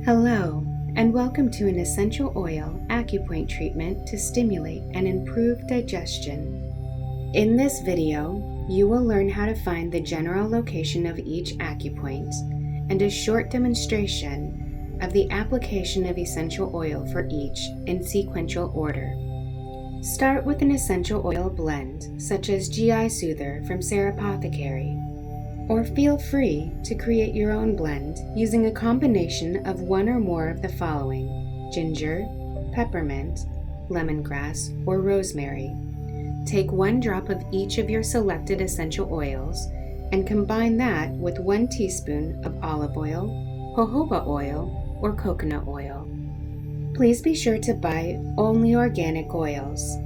Hello, and welcome to an essential oil acupoint treatment to stimulate and improve digestion. In this video, you will learn how to find the general location of each acupoint and a short demonstration of the application of essential oil for each in sequential order. Start with an essential oil blend, such as GI Soother from Apothecary, or feel free to create your own blend using a combination of one or more of the following: ginger, peppermint, lemongrass, or rosemary. Take 1 drop of each of your selected essential oils and combine that with 1 teaspoon of olive oil, jojoba oil, or coconut oil. Please be sure to buy only organic oils.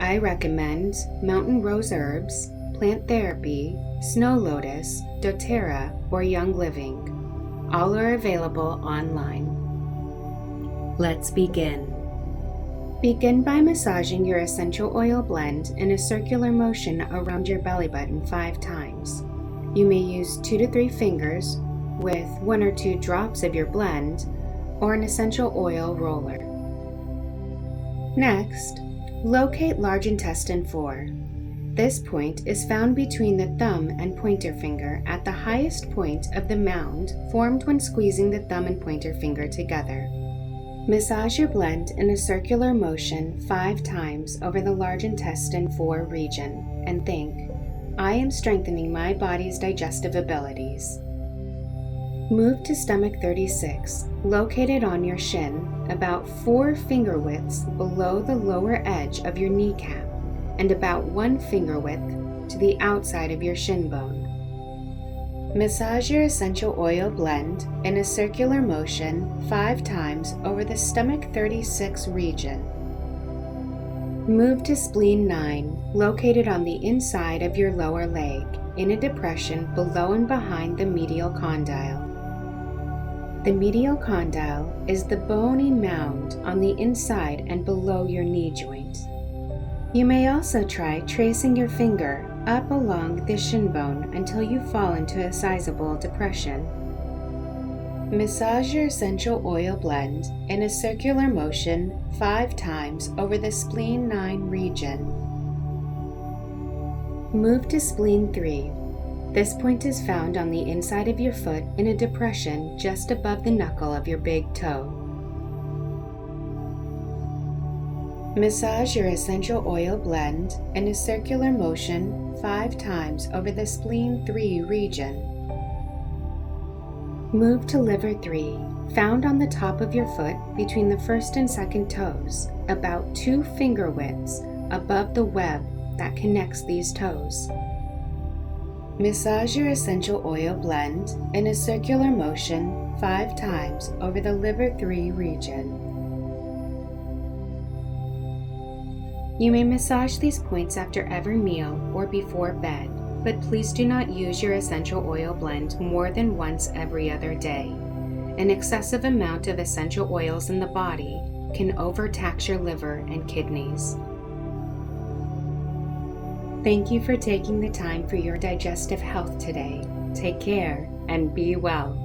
I recommend Mountain Rose Herbs, Plant Therapy, Snow Lotus, doTERRA, or Young Living. All are available online. Let's begin. Begin by massaging your essential oil blend in a circular motion around your belly button 5 times. You may use 2 to 3 fingers with 1 or 2 drops of your blend or an essential oil roller. Next, locate large intestine 4. This point is found between the thumb and pointer finger at the highest point of the mound formed when squeezing the thumb and pointer finger together. Massage your blend in a circular motion 5 times over the large intestine 4 region and think, "I am strengthening my body's digestive abilities." Move to stomach 36, located on your shin, about 4 finger widths below the lower edge of your kneecap, and about 1 finger width to the outside of your shin bone. Massage your essential oil blend in a circular motion 5 times over the stomach 36 region. Move to spleen 9, located on the inside of your lower leg, in a depression below and behind the medial condyle. The medial condyle is the bony mound on the inside and below your knee joint. You may also try tracing your finger up along the shin bone until you fall into a sizable depression. Massage your essential oil blend in a circular motion 5 times over the spleen 9 region. Move to spleen 3. This point is found on the inside of your foot in a depression just above the knuckle of your big toe. Massage your essential oil blend in a circular motion 5 times over the spleen 3 region. Move to liver 3, found on the top of your foot between the first and second toes, about 2 finger widths above the web that connects these toes. Massage your essential oil blend in a circular motion 5 times over the liver 3 region. You may massage these points after every meal or before bed, but please do not use your essential oil blend more than once every other day. An excessive amount of essential oils in the body can overtax your liver and kidneys. Thank you for taking the time for your digestive health today. Take care and be well.